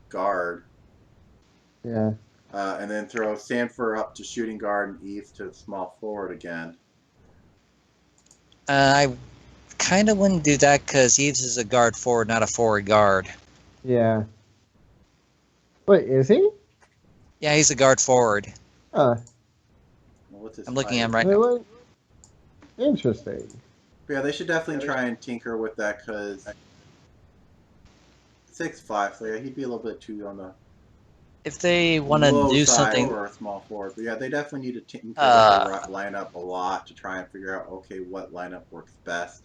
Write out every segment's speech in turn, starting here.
guard. Yeah. And then throw Sanford up to shooting guard and Eves to small forward again. I kind of wouldn't do that because Eves is a guard forward, not a forward guard. Yeah. Wait, is he? Yeah, he's a guard forward. Uh, Well, what's his I'm looking at height? him right now. really? Interesting. But yeah, they should definitely try and tinker with that because 6'5", so yeah, he'd be a little bit too on the If they want to low do side something, for a small forward. But yeah, they definitely need to tinker with their lineup a lot to try and figure out, okay, what lineup works best.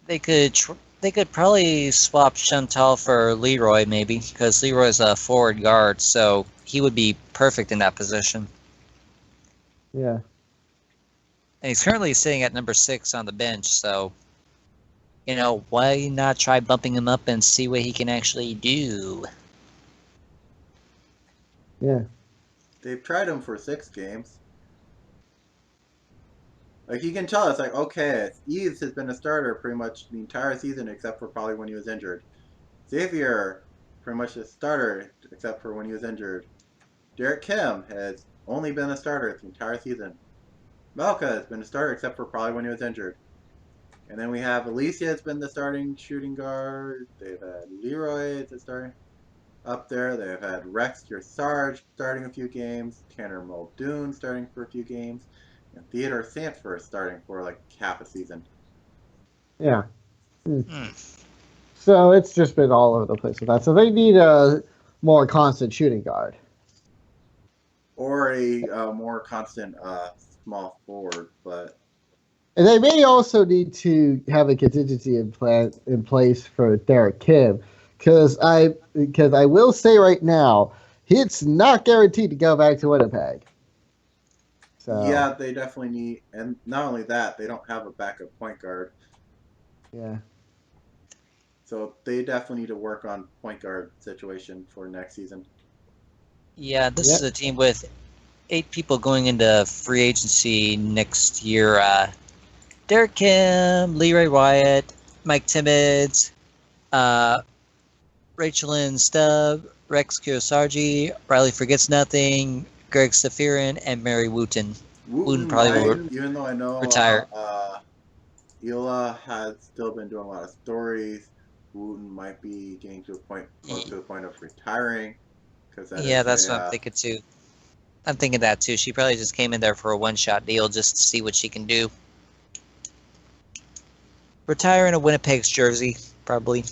they could probably swap Chantal for Leroy maybe because Leroy's a forward guard, so he would be perfect in that position. Yeah. And he's currently sitting at number 6 on the bench, so why not try bumping him up and see what he can actually do? Yeah. They've tried him for 6 games. Like, you can tell it's like, okay, Eves has been a starter pretty much the entire season except for probably when he was injured. Xavier, pretty much a starter except for when he was injured. Derek Kim has only been a starter the entire season. Melka has been a starter except for probably when he was injured. And then we have Alicia has been the starting shooting guard. They've had Leroy as the starting up there. They've had Rex Sarge starting a few games. Tanner Muldoon starting for a few games. And Theodore Sanford starting for like half a season. Yeah. Hmm. So it's just been all over the place with that. So they need a more constant shooting guard. Or a more constant small forward, but And they may also need to have a contingency in place for Derek Kim, because I will say right now, it's not guaranteed to go back to Winnipeg. So yeah, they definitely need, and not only that, they don't have a backup point guard. yeah, So they definitely need to work on point guard situation for next season. Yeah, this yeah, is a team with 8 people going into free agency next year. Derek Kim, Leroy Wyatt, Mike Timmons, uh, Rachel Lynn Stubb, Rex Kiyosargi, Riley Forgets Nothing, Greg Safirin, and Mary Wooten. Wooten Wooten probably will might, even though I know retire. Hila has still been doing a lot of stories. Wooten might be getting to a point close to the point of retiring because that Yeah, is that's what I'm a thinking too. I'm thinking that too. She probably just came in there for a one-shot deal just to see what she can do. Retire in a Winnipeg's jersey, probably.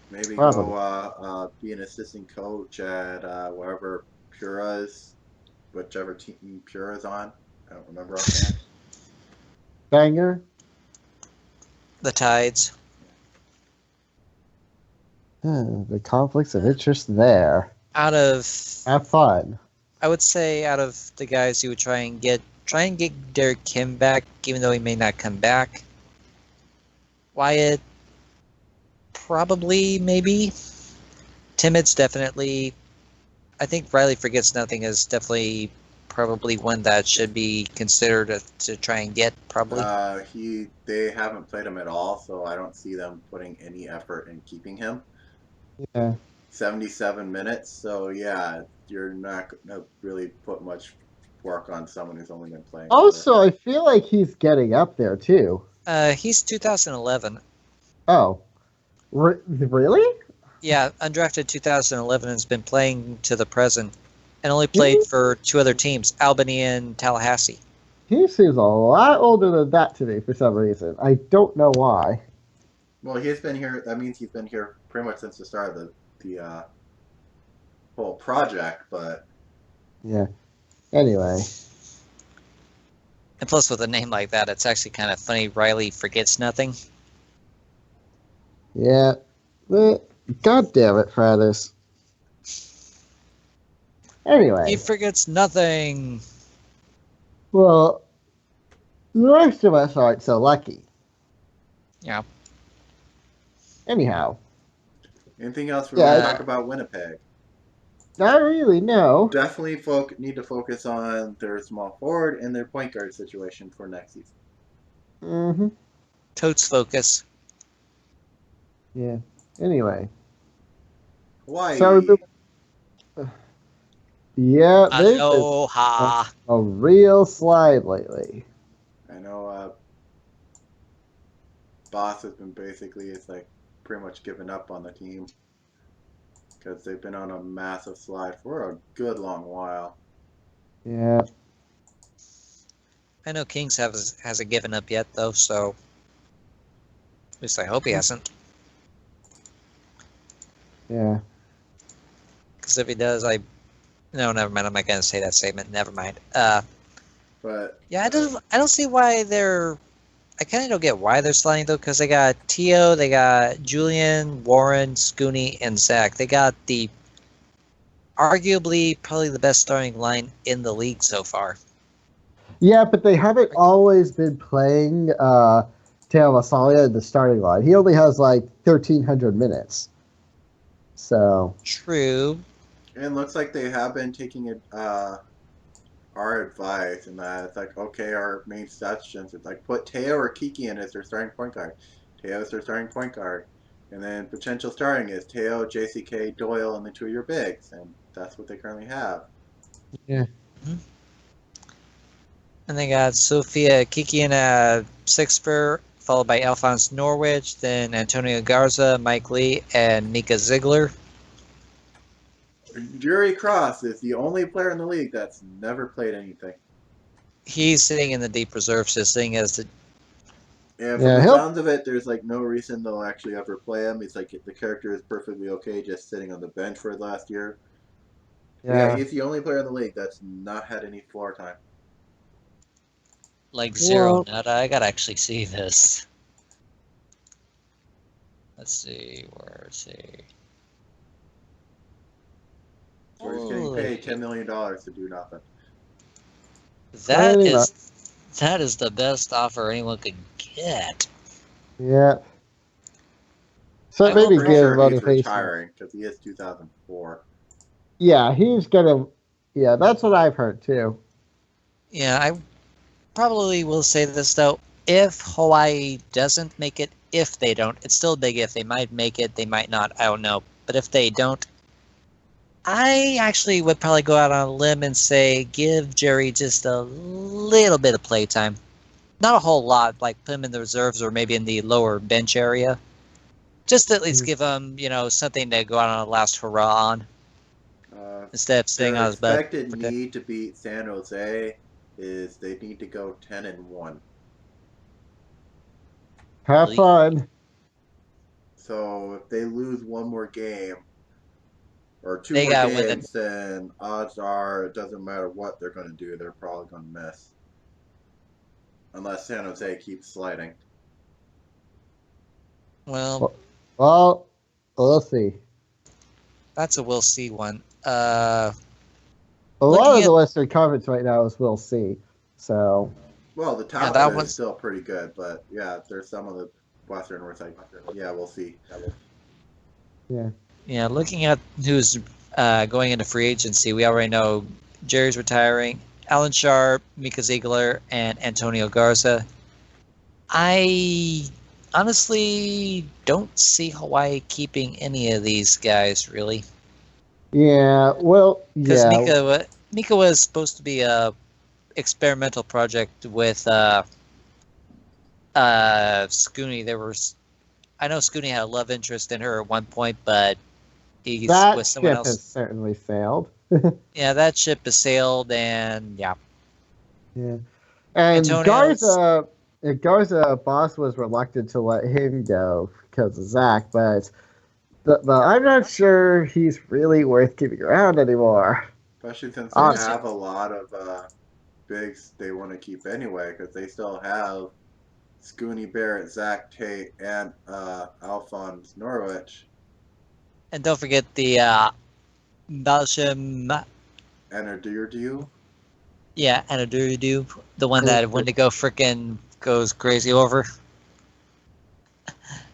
maybe probably. go be an assistant coach at wherever Pura's, whichever team Pura's on. I don't remember offhand. Banger. The Tides. The conflicts of interest there. Out of, Have fun. I would say, out of the guys you would try and get Derek Kim back, even though he may not come back. Wyatt, probably, maybe. Timmons, definitely. I think Riley Forgets Nothing is definitely probably one that should be considered to try and get, probably. They haven't played him at all, so I don't see them putting any effort in keeping him. Yeah. 77 minutes, so yeah, you're not gonna really put much work on someone who's only been playing. Also, I feel like he's getting up there too. He's 2011. Oh, really? Yeah, undrafted 2011 has been playing to the present and only played for 2 other teams, Albany and Tallahassee. He seems a lot older than that to me for some reason. I don't know why. Well, he's been here. That means he's been here pretty much since the start of the whole project. But Yeah. Anyway. And plus, with a name like that, it's actually kind of funny. Riley Forgets Nothing. Yeah. God damn it, Frathers. Anyway. He forgets nothing. Well, the rest of us aren't so lucky. Yeah. Anyhow. anything else we want to talk about Winnipeg? Not really, no. Definitely need to focus on their small forward and their point guard situation for next season. Mm-hmm. Totes focus. Yeah. Anyway. So Hawaii. yeah, they've been on Aloha. a real slide lately. I know Boss has been basically it's like pretty much given up on the team because they've been on a massive slide for a good long while. Yeah, I know Kings hasn't given up yet though, so at least I hope he hasn't. yeah. Because if he does, no, never mind. I'm not gonna say that statement. Never mind. But Yeah, I don't see why they're. I kind of don't get why they're sliding though, because they got Tio, they got Julian, Warren, Scooney, and Zach. They got the arguably probably the best starting line in the league so far. Yeah, but they haven't always been playing Teo Masalia in the starting line. He only has like 1,300 minutes. So, True. it looks like they have been taking it our advice and that it's like okay, our main suggestions it's like put Teo or Kiki in as their starting point guard. Teo is their starting point guard. And then potential starting is Teo, JCK, Doyle, and the two of your bigs, and that's what they currently have. yeah. Mhm. And they got Sophia Kiki in a sixper, followed by Alphonse Norwich, then Antonio Garza, Mike Lee, and Mika Ziegler. Jerry Cross is the only player in the league that's never played anything. He's sitting in the deep reserve, just sitting as the. And from Yeah, the he'll sounds of it, there's like no reason they'll actually ever play him. It's like the character is perfectly okay just sitting on the bench for last year. But yeah, yeah. he's the only player in the league that's not had any floor time. Like zero Well, nada. I gotta actually see this. Let's see, where is he? So he's getting Holy, paid $10 million to do nothing. that pretty much. is the best offer anyone could get. Yeah. So I it will maybe Pretty give sure he's motivation. retiring because he is 2004. Yeah, he's gonna. Yeah, that's what I've heard too. Yeah, I probably will say this though. If Hawaii doesn't make it, if they don't, it's still a big if. They might make it, they might not. I don't know. But if they don't, I actually would probably go out on a limb and say give Jerry just a little bit of playtime. Not a whole lot, like put him in the reserves or maybe in the lower bench area. Just to at least give him, something to go out on a last hurrah on instead of sitting Their on his butt. expected need to beat San Jose is they need to go 10-1. Have fun. So if they lose one more game or two They more got to win the. games, then odds are it doesn't matter what they're going to do, they're probably going to miss. Unless San Jose keeps sliding. Well, Well, we'll see. that's a we'll see one. A lot Looking of at the Western Conference right now is we'll see. So Well, the yeah, top that of it is one's still pretty good, but yeah, there's some of the Western where it's like, yeah, we'll see. yeah. yeah. Looking at who's going into free agency, we already know Jerry's retiring. Alan Sharp, Mika Ziegler, and Antonio Garza. I honestly don't see Hawaii keeping any of these guys really, Yeah, well, because yeah. Mika was supposed to be a experimental project with Scooney. I know Scooney had a love interest in her at one point, but he's That with someone ship has else. certainly sailed. Yeah, that ship has sailed, and yeah, Yeah. And Antonio's. Garza boss was reluctant to let him go because of Zach, but I'm not sure he's really worth keeping around anymore. Especially since they Honestly. have a lot of bigs they want to keep anyway, because they still have Scooney Barrett, Zach Tate, and Alphonse Norwich. And don't forget the Balsham. And Adirdu. Yeah, Anaduru, the one that Wendigo frickin' goes crazy over.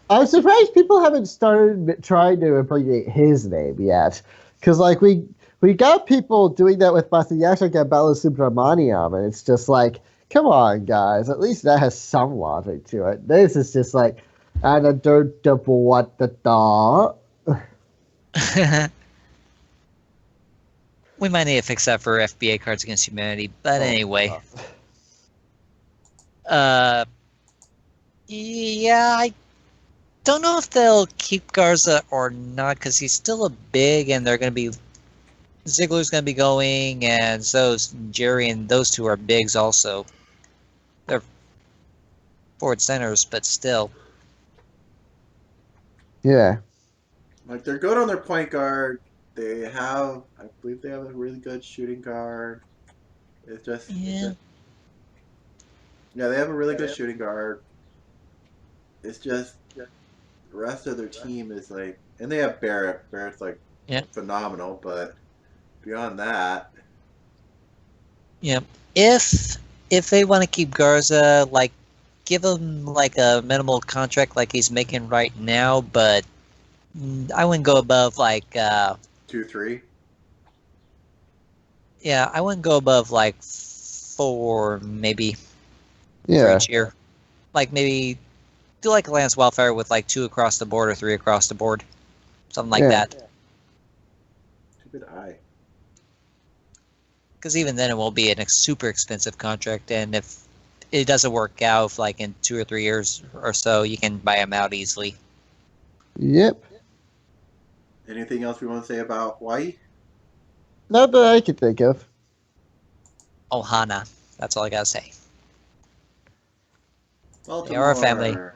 I'm surprised people haven't started trying to abbreviate his name yet, because like we got people doing that with Masayashik and Balasubramaniam, and it's just like, come on, guys, at least that has some logic to it. This is just like, and a dirt what the da. We might need to fix that for FBA Cards Against Humanity, but Oh, anyway. God. Uh, yeah, I don't know if they'll keep Garza or not because he's still a big, and they're going to be Ziggler's going to be going, and so's Jerry, and those two are bigs also. They're forward centers, but still. Yeah. Like they're good on their point guard. I believe they have a really good shooting guard. Yeah. Yeah, they have a really good shooting guard. It's just the rest of their team is like, and they have Barrett. Barrett's like Yeah. phenomenal, but beyond that, Yeah. If they want to keep Garza, like give him like a minimal contract like he's making right now, but I wouldn't go above like 2-3. yeah, I wouldn't go above like 4 maybe for Yeah. each year. Like maybe do like a Lance Wildfire with like 2 across the board or 3 across the board. Something like Yeah. that. Stupid eye. Because even then it won't be a super expensive contract, and if it doesn't work out like in 2 or 3 years or so, you can buy him out easily. Yep. Anything else we want to say about Hawaii? Not that I can think of. Ohana. That's all I gotta say. They are a family. Baltimore.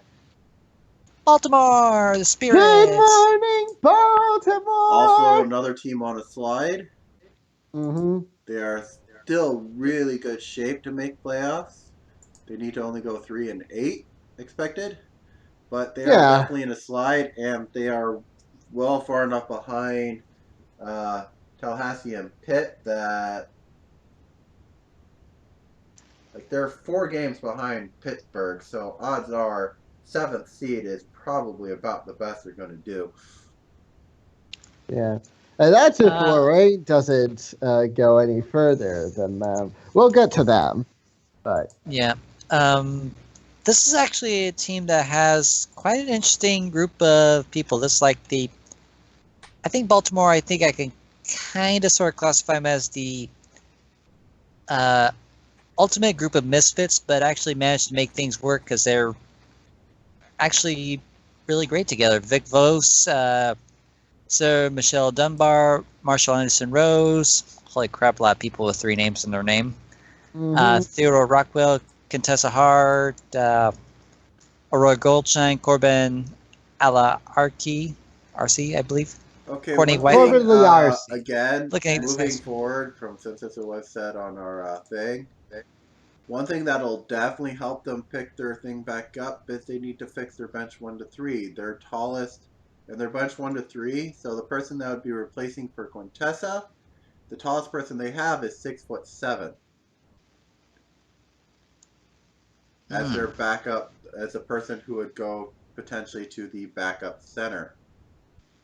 Baltimore, the Good Spirits. morning, Baltimore. Also, another team on a slide. Mm-hmm. They are still really good shape to make playoffs. They need to only go 3-8 expected, but they are Yeah. definitely in a slide, and they are well far enough behind uh, Tallahassee and Pitt that like they're 4 games behind Pittsburgh. So odds are seventh seed is probably about the best they're going to do. Yeah. And that's if Uh, Lorraine doesn't go any further. Then we'll get to them. But yeah. Um, this is actually a team that has quite an interesting group of people. This is like I think Baltimore, I think I can kind of sort of classify them as the uh, ultimate group of misfits, but actually managed to make things work because they're actually really great together. Vic Vos, Sir Michelle Dunbar, Marshall Anderson Rose. Holy crap, a lot of people with 3 names in their name. mm-hmm. Theodore Rockwell, Contessa Hart, Aurora Goldshine, Corbin RC, I believe. Okay, Courtney one White. thing Corbin Liarcy. again, Looking at this moving guy's. forward from since it was said on our thing, one thing that'll definitely help them pick their thing back up is they need to fix their bench 1-3. Their tallest and their bench 1-3. So the person that would be replacing for Quintessa, the tallest person they have is 6'7" as Hmm. their backup, as a person who would go potentially to the backup center.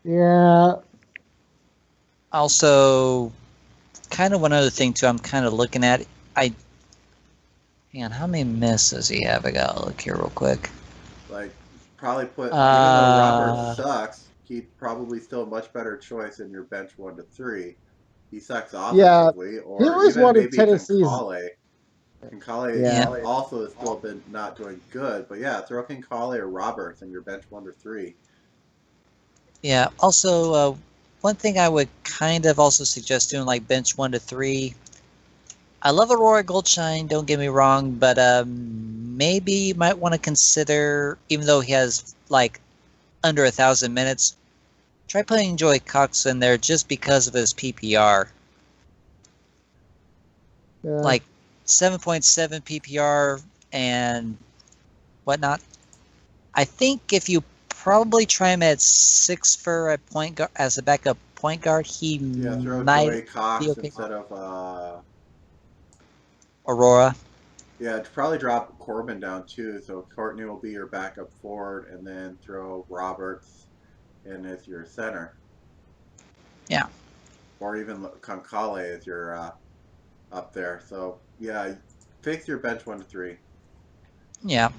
Yeah. Also, kind of one other thing too. I'm kind of looking at. I hang on. How many minutes does he have? I gotta look here real quick. Like probably put even though Robert Uh, sucks, he's probably still a much better choice in your bench 1-3. He sucks Yeah. offensively, He or was even one of maybe Tennessee's. Kinkale. Kinkale yeah, Yeah. also has still been not doing good, but yeah, throw Kinkale or Roberts in your bench 1-3. yeah. Also, one thing I would kind of also suggest doing like bench 1 to 3. I love Aurora Goldshine, don't get me wrong, but maybe you might want to consider, even though he has like under 1,000 minutes, try putting Joey Cox in there just because of his PPR. Yeah. Like 7.7 PPR and whatnot. I think if you probably try him at 6 for a point guard as a backup point guard, he Yeah, throw might Joey be Cox okay. instead of Aurora. yeah, probably drop Corbin down too. So Courtney will be your backup forward, and then throw Roberts in as your center, Yeah. or even Konkale as your up there. So yeah, fix your bench 1-3. Yeah.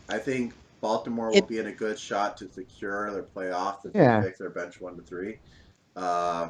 I think Baltimore will It be in a good shot to secure their playoffs if they Yeah. fix their bench 1-3. Uh,